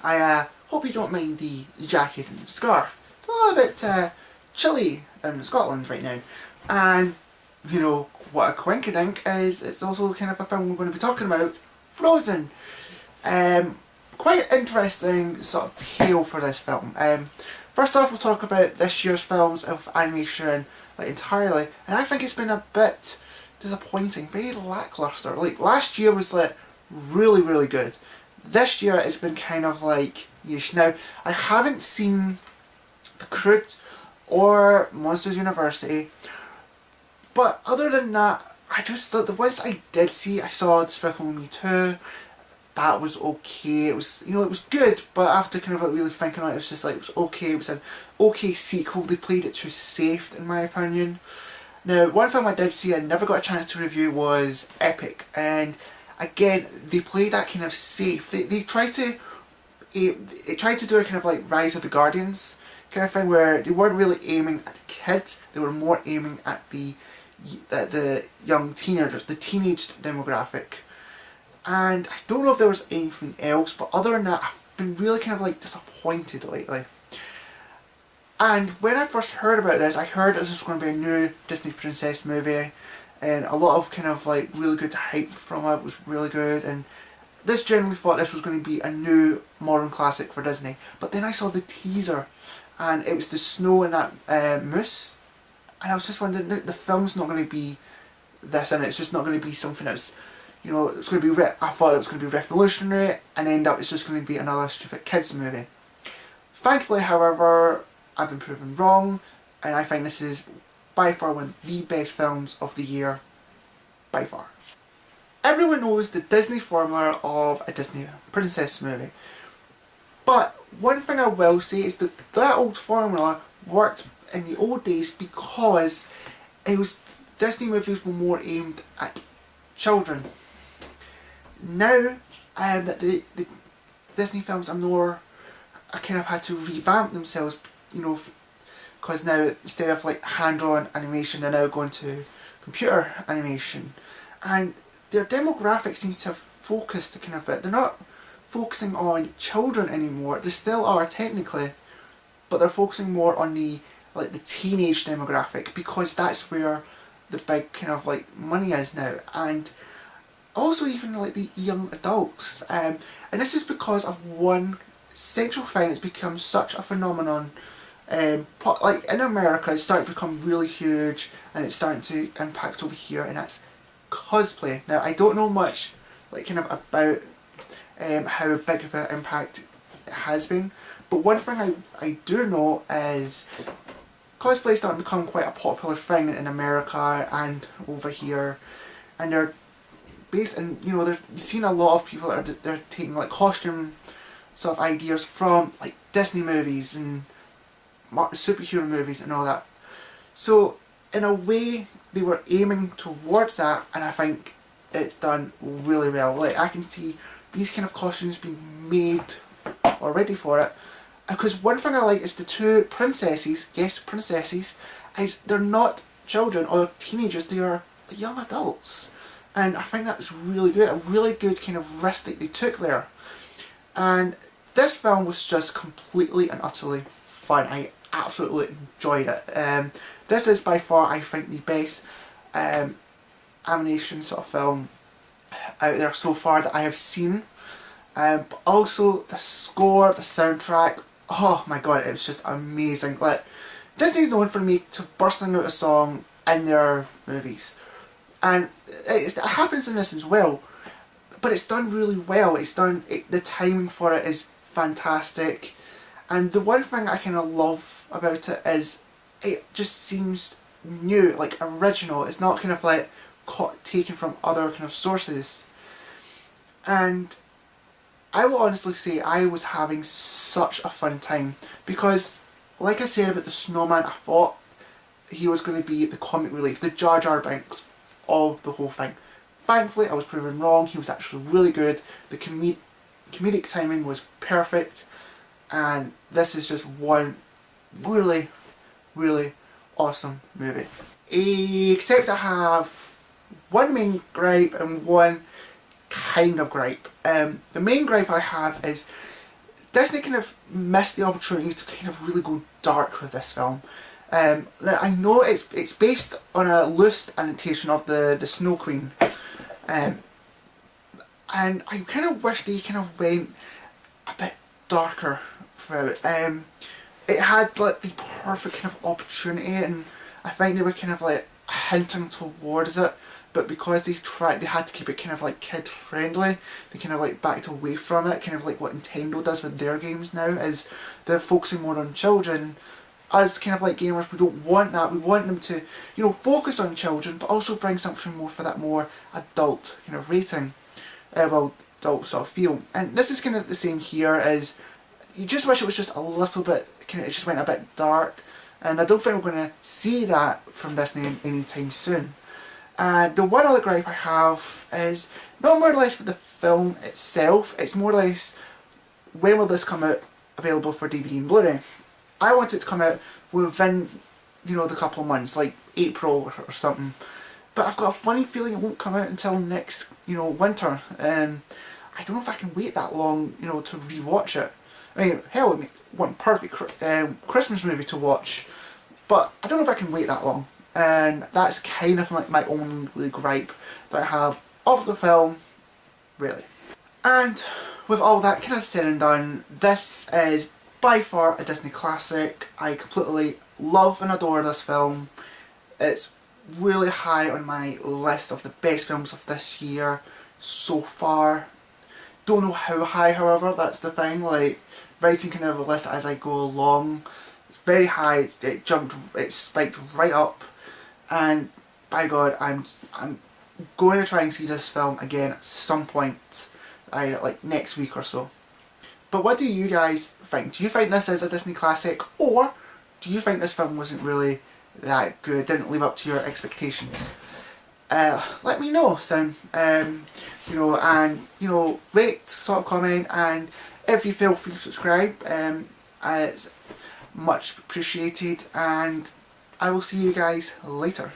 I hope you don't mind the jacket and scarf. It's a little bit chilly in Scotland right now. And, you know, what a coinkydink is it's also kind of a film we're going to be talking about, Frozen. Quite interesting sort of tale for this film. First off, we'll talk about this year's films of animation entirely, and I think it's been a bit disappointing, very lackluster. Like last year was really good. This year it's been kind of yeesh. Now I haven't seen The Croods or Monsters University, but other than that, I just the ones I did see, I saw Despicable Me 2. That was okay. It was, it was good, but after kind of really thinking on it, it was just it was okay. It was an okay sequel. They played it too safe, in my opinion. Now, one film I did see I never got a chance to review was Epic, and again, they played that kind of safe. They tried to do a kind of Rise of the Guardians kind of thing, where they weren't really aiming at the kids. They were more aiming at the young teenagers, the teenage demographic. And I don't know if there was anything else, but other than that, I've been really kind of disappointed lately. And when I first heard about this, I heard this was going to be a new Disney princess movie, and a lot of kind of really good hype from it was really good, and this generally thought this was going to be a new modern classic for Disney. But then I saw the teaser, and it was the snow and that moose, and I was just wondering, the film's not going to be this, and it's just not going to be something that's, it's going to be, I thought it was going to be revolutionary, and end up it's just going to be another stupid kids movie. Thankfully, however, I've been proven wrong, and I think this is by far one of the best films of the year, by far. Everyone knows the Disney formula of a Disney princess movie, but one thing I will say is that that old formula worked in the old days because Disney movies were more aimed at children. Now that the Disney films are more, I kind of had to revamp themselves, because now instead of hand-drawn animation, they're now going to computer animation, and their demographic seems to have focused kind of it. They're not focusing on children anymore. They still are technically, but they're focusing more on the teenage demographic, because that's where the big kind of money is now, and also even the young adults, and this is because of one central thing that's become such a phenomenon. In America, it's starting to become really huge, and it's starting to impact over here, and that's cosplay. Now, I don't know much about how big of an impact it has been, but one thing I do know is cosplay is starting to become quite a popular thing in America and over here, and they're based, and you've seen a lot of people that they're taking costume sort of ideas from Disney movies and superhero movies and all that. So in a way, they were aiming towards that, and I think it's done really well. I can see these kind of costumes being made already for it. Because one thing I like is the two princesses, yes, princesses, is they're not children or teenagers, they are young adults. And I think that's really good, a really good kind of risk that they took there. And this film was just completely and utterly fun. I absolutely enjoyed it. This is by far, I think, the best animation sort of film out there so far that I have seen. But also the score, the soundtrack, oh my god, it was just amazing. Disney's known for to bursting out a song in their movies, and it happens in this as well, but it's done really well. The timing for it is fantastic, and the one thing I kind of love about it is it just seems new, original. It's not kind of taken from other kind of sources, and I will honestly say I was having such a fun time, because like I said about the snowman, I thought he was going to be the comic relief, the Jar Jar Binks of the whole thing. Thankfully I was proven wrong. He was actually really good. The comedic timing was perfect, and this is just one really awesome movie. Except I have one main gripe and one kind of gripe. The main gripe I have is Disney kind of missed the opportunity to kind of really go dark with this film. Now I know it's based on a loose adaptation of the Snow Queen, and I kind of wish they kind of went a bit darker through it. It had like the perfect kind of opportunity, and I think they were kind of like hinting towards it, but because they had to keep it kind of like kid friendly, they kind of like backed away from it, kind of like what Nintendo does with their games now, is they're focusing more on children. Us kind of like gamers, we don't want that. We want them to, you know, focus on children, but also bring something more for that more adult kind of rating. Well, adult sort of feel. And this is kind of the same here, as you just wish it was just a little bit, kind of, it just went a bit dark. And I don't think we're going to see that from Disney anytime soon. And the one other gripe I have is not more or less with the film itself, it's more or less when will this come out available for DVD and Blu-ray. I want it to come out within, you know, the couple of months, like April or something. But I've got a funny feeling it won't come out until next, you know, winter. And I don't know if I can wait that long, you know, to rewatch it. I mean, hell, one perfect Christmas movie to watch. But I don't know if I can wait that long. And that's kind of like my only gripe that I have of the film, really. And with all that kind of said and done, this is by far a Disney classic. I completely love and adore this film. It's really high on my list of the best films of this year so far. Don't know how high, however, that's the thing. Like, writing kind of a list as I go along. It's very high, it spiked right up. And by God, I'm going to try and see this film again at some point, like next week or so. But what do you guys think? Do you think this is a Disney classic, or do you think this film wasn't really that good, didn't live up to your expectations? Let me know, son. You know, and you know, rate, sort of comment, and if you feel free to subscribe, it's much appreciated, and I will see you guys later.